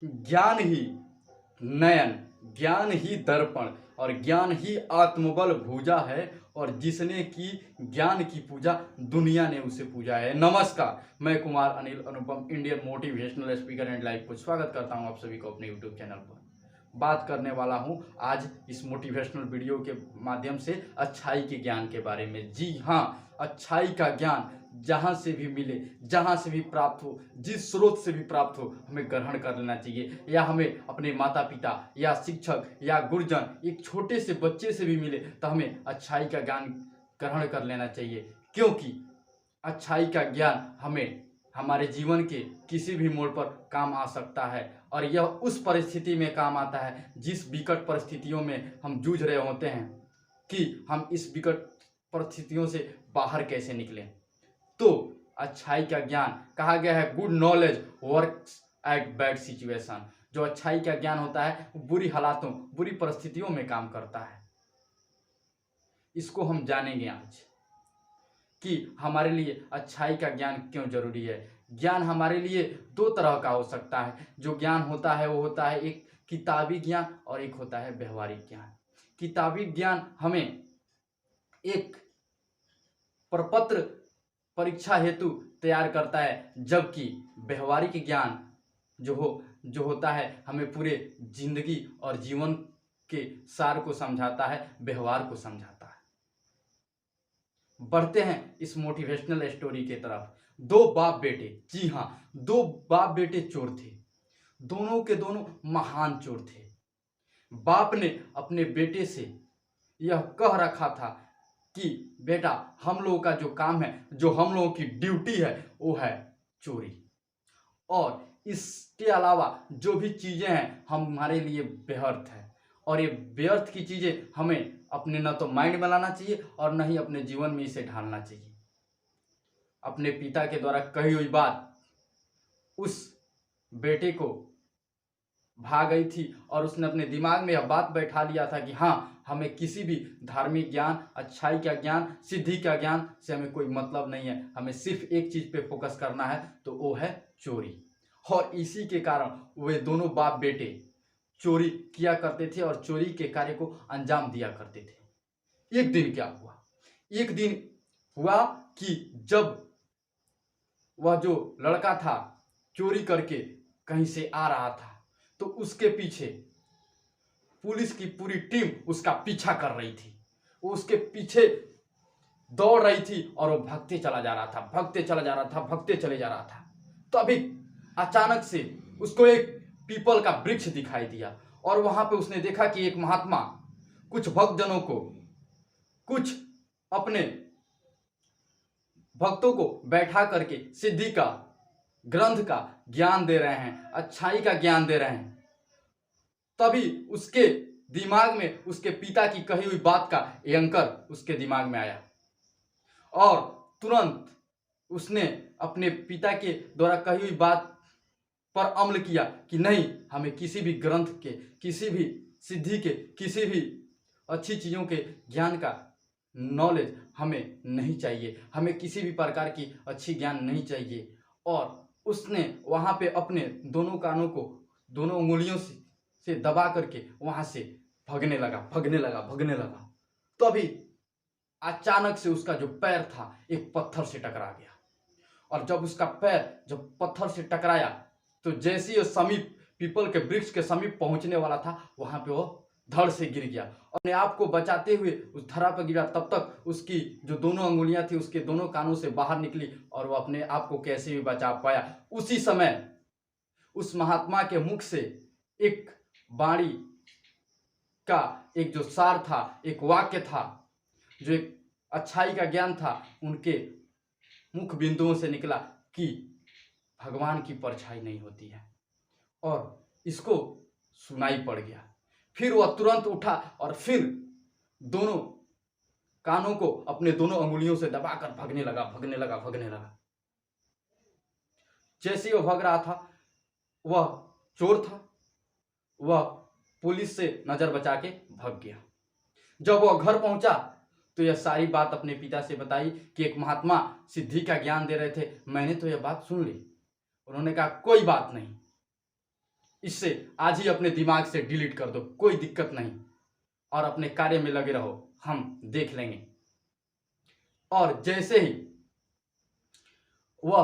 ज्ञान ही नयन, ज्ञान ही दर्पण और ज्ञान ही आत्मबल भूजा है। और जिसने की ज्ञान की पूजा दुनिया ने उसे पूजा है। नमस्कार, मैं Kumar Anil Anupam Indian motivational speaker and life coach स्वागत करता हूं आप सभी को अपने यूट्यूब चैनल पर। बात करने वाला हूं आज इस मोटिवेशनल वीडियो के माध्यम से अच्छाई के ज्ञान के बारे में। जी हाँ, अच्छाई का ज्ञान जहाँ से भी मिले, जहाँ से भी प्राप्त हो, जिस स्रोत से भी प्राप्त हो, हमें ग्रहण कर लेना चाहिए। या हमें अपने माता पिता या शिक्षक या गुरुजन, एक छोटे से बच्चे से भी मिले तो हमें अच्छाई का ज्ञान ग्रहण कर लेना चाहिए। क्योंकि अच्छाई का ज्ञान हमें हमारे जीवन के किसी भी मोड़ पर काम आ सकता है। और यह उस परिस्थिति में काम आता है जिस विकट परिस्थितियों में हम जूझ रहे होते हैं कि हम इस विकट परिस्थितियों से बाहर कैसे निकलें। तो अच्छाई का ज्ञान कहा गया है, good knowledge works at bad situation. जो अच्छाई का ज्ञान होता है वो बुरी हालातों, बुरी परिस्थितियों में काम करता है। इसको हम जानेंगे आज कि हमारे लिए अच्छाई का ज्ञान क्यों जरूरी है। ज्ञान हमारे लिए दो तरह का हो सकता है। जो ज्ञान होता है वो होता है एक किताबी ज्ञान और एक होता है व्यवहारिक ज्ञान। किताबी ज्ञान हमें एक प्रपत्र परीक्षा हेतु तैयार करता है, जबकि व्यवहारिक ज्ञान जो होता है हमें पूरे जिंदगी और जीवन के सार को समझाता है, व्यवहार को समझाता है। बढ़ते हैं इस मोटिवेशनल स्टोरी के तरफ। दो बाप बेटे, जी हाँ, दो बाप बेटे चोर थे। दोनों के दोनों महान चोर थे। बाप ने अपने बेटे से यह कह रखा था कि बेटा, हम लोगों का जो काम है, जो हम लोगों की ड्यूटी है, वो है चोरी। और इसके अलावा जो भी चीज़ें हैं हमारे लिए व्यर्थ है। और ये व्यर्थ की चीज़ें हमें अपने न तो माइंड में लाना चाहिए और न ही अपने जीवन में इसे ढालना चाहिए। अपने पिता के द्वारा कही हुई बात उस बेटे को भा गई थी और उसने अपने दिमाग में यह बात बैठा लिया था कि हाँ, हमें किसी भी धार्मिक ज्ञान, अच्छाई का ज्ञान, सिद्धि का ज्ञान से हमें कोई मतलब नहीं है। हमें सिर्फ एक चीज़ पे फोकस करना है, तो वो है चोरी। और इसी के कारण वे दोनों बाप बेटे चोरी किया करते थे और चोरी के कार्य को अंजाम दिया करते थे। एक दिन क्या हुआ? एक दिन हुआ कि जब वह जो लड़का था चोरी करके कहीं से आ रहा था, तो उसके पीछे पुलिस की पूरी टीम उसका पीछा कर रही थी। वो उसके पीछे दौड़ रही थी और वो भागते चला जा रहा था, भागते चला जा रहा था, भागते चले जा रहा था। तभी अचानक से उसको एक पीपल का वृक्ष दिखाई दिया और वहां पे उसने देखा कि एक महात्मा कुछ भक्तजनों को, कुछ अपने भक्तों को बैठा करके सिद्धि का, ग्रंथ का ज्ञान दे रहे हैं, अच्छाई का ज्ञान दे रहे हैं। तभी उसके दिमाग में उसके पिता की कही हुई बात का यंकर उसके दिमाग में आया और तुरंत उसने अपने पिता के द्वारा कही हुई बात पर अमल किया कि नहीं, हमें किसी भी ग्रंथ के, किसी भी सिद्धि के, किसी भी अच्छी चीज़ों के ज्ञान का नॉलेज हमें नहीं चाहिए। हमें किसी भी प्रकार की अच्छी ज्ञान नहीं चाहिए। और उसने वहाँ पे अपने दोनों कानों को दोनों उंगलियों से दबा करके वहाँ से भागने लगा, भागने लगा, भागने लगा। तभी अचानक से उसका जो पैर था एक पत्थर से टकरा गया। और जब उसका पैर जब पत्थर से टकराया तो जैसे ही समीप, पीपल के वृक्ष के समीप पहुंचने वाला था, वहां पे वो धड़ से गिर गया। अपने आप को बचाते हुए उस धरा पर गिरा, तब तक उसकी जो दोनों अंगुलियां थी उसके दोनों कानों से बाहर निकली और वो अपने आप को कैसे भी बचा पाया। उसी समय उस महात्मा के मुख से एक वाणी का एक जो सार था, एक वाक्य था, जो एक अच्छाई का ज्ञान था, उनके मुख बिंदुओं से निकला कि भगवान की परछाई नहीं होती है। और इसको सुनाई पड़ गया। फिर वह तुरंत उठा और फिर दोनों कानों को अपने दोनों अंगुलियों से दबाकर भागने लगा, भागने लगा, भागने लगा। जैसे वह भाग रहा था, वह चोर था, वह पुलिस से नजर बचा के भाग गया। जब वह घर पहुंचा तो यह सारी बात अपने पिता से बताई कि एक महात्मा सिद्धि का ज्ञान दे रहे थे, मैंने तो यह बात सुन ली। उन्होंने कहा कोई बात नहीं, इससे आज ही अपने दिमाग से डिलीट कर दो, कोई दिक्कत नहीं, और अपने कार्य में लगे रहो, हम देख लेंगे। और जैसे ही वह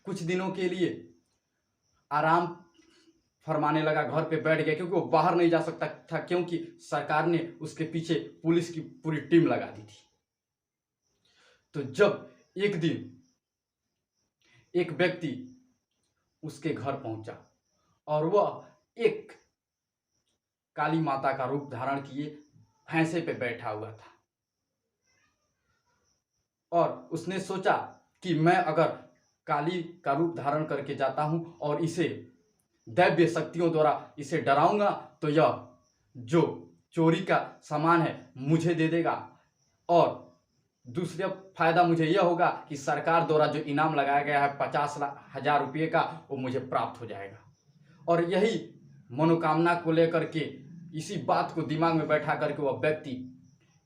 कुछ दिनों के लिए आराम फरमाने लगा, घर पे बैठ गया, क्योंकि वो बाहर नहीं जा सकता था, क्योंकि सरकार ने उसके पीछे पुलिस की पूरी टीम लगा दी थी। तो जब एक दिन एक व्यक्ति उसके घर पहुंचा और वह एक काली माता का रूप धारण किए भैंसे पे बैठा हुआ था, और उसने सोचा कि मैं अगर काली का रूप धारण करके जाता हूं और इसे दैव्य शक्तियों द्वारा इसे डराऊंगा, तो यह जो चोरी का सामान है मुझे दे देगा, और दूसरा फायदा मुझे यह होगा कि सरकार द्वारा जो इनाम लगाया गया है 50,000 रुपये का, वो मुझे प्राप्त हो जाएगा। और यही मनोकामना को लेकर के, इसी बात को दिमाग में बैठा करके वह व्यक्ति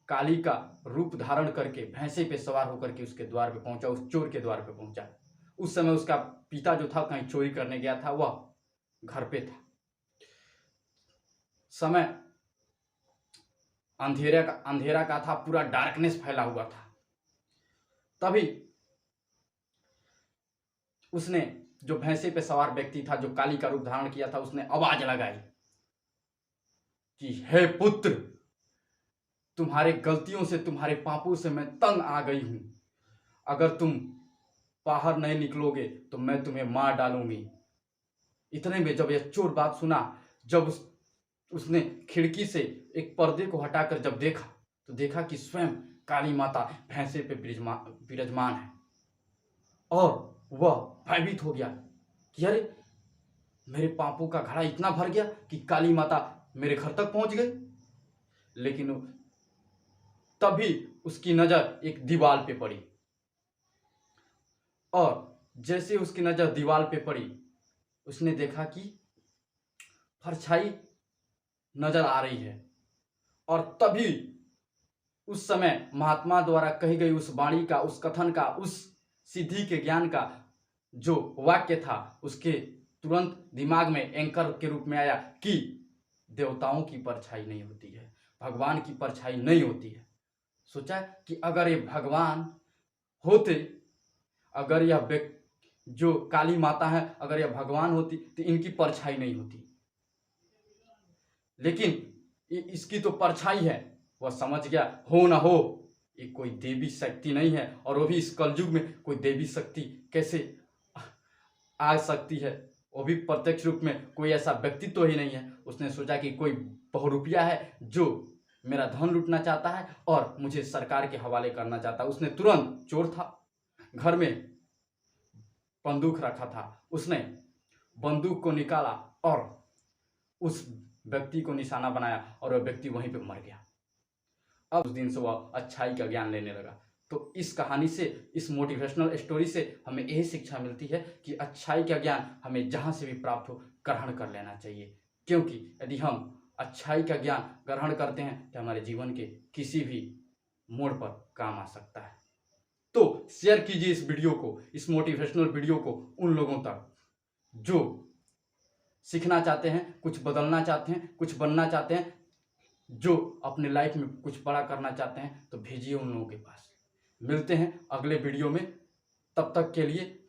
काली का रूप धारण करके भैंसे पे सवार होकर के उसके द्वार पे पहुंचा, उस चोर के द्वार पे पहुंचा। उस समय उसका पिता जो था कहीं चोरी करने गया था, वह घर पे था। समय अंधेरा का था, पूरा डार्कनेस फैला हुआ था। तभी उसने, जो भैंसे पे सवार व्यक्ति था, जो काली का रूप धारण किया था, उसने आवाज लगाई कि हे पुत्र, तुम्हारे गलतियों से, तुम्हारे पापों से मैं तंग आ गई हूं। अगर तुम बाहर नहीं निकलोगे तो मैं तुम्हें मार डालूंगी। इतने में जब यह चोर बात सुना, जब उसने खिड़की से एक पर्दे को हटाकर जब देखा, तो देखा कि स्वयं काली माता भैंसे पे विराजमान है, और वह भयभीत हो गया कि अरे, मेरे पापों का घड़ा इतना भर गया कि काली माता मेरे घर तक पहुंच गई। लेकिन तभी उसकी नजर एक दीवार पे पड़ी, और जैसे उसकी नजर दीवार पे पड़ी, उसने देखा कि परछाई नजर आ रही है। और तभी उस समय महात्मा द्वारा कही गई उस वाणी का, उस कथन का, उस सिद्धि के ज्ञान का जो वाक्य था, उसके तुरंत दिमाग में एंकर के रूप में आया कि देवताओं की परछाई नहीं होती है, भगवान की परछाई नहीं होती है। सोचा कि अगर ये भगवान होते, अगर यह जो काली माता है, अगर यह भगवान होती तो इनकी परछाई नहीं होती। लेकिन इसकी तो परछाई है। वह समझ गया, हो ना हो, ये कोई देवी शक्ति नहीं है, और वो भी इस कलयुग में कोई देवी शक्ति कैसे आ सकती है, वो भी प्रत्यक्ष रूप में, कोई ऐसा व्यक्तित्व तो ही नहीं है। उसने सोचा कि कोई बहुरूपिया है जो मेरा धन लूटना चाहता है और मुझे सरकार के हवाले करना चाहता है। उसने तुरंत, चोर था, घर में बंदूक रखा था, उसने बंदूक को निकाला और उस व्यक्ति को निशाना बनाया, और वह व्यक्ति वहीं पे मर गया। अब उस दिन से वह अच्छाई का ज्ञान लेने लगा। तो इस कहानी से, इस मोटिवेशनल स्टोरी से हमें यही शिक्षा मिलती है कि अच्छाई का ज्ञान हमें जहाँ से भी प्राप्त हो, ग्रहण कर लेना चाहिए, क्योंकि यदि हम अच्छाई का ज्ञान ग्रहण करते हैं तो हमारे जीवन के किसी भी मोड़ पर काम आ सकता है। तो शेयर कीजिए इस वीडियो को, इस मोटिवेशनल वीडियो को उन लोगों तक जो सीखना चाहते हैं, कुछ बदलना चाहते हैं, कुछ बनना चाहते हैं, जो अपने लाइफ में कुछ बड़ा करना चाहते हैं, तो भेजिए उन लोगों के पास। मिलते हैं अगले वीडियो में, तब तक के लिए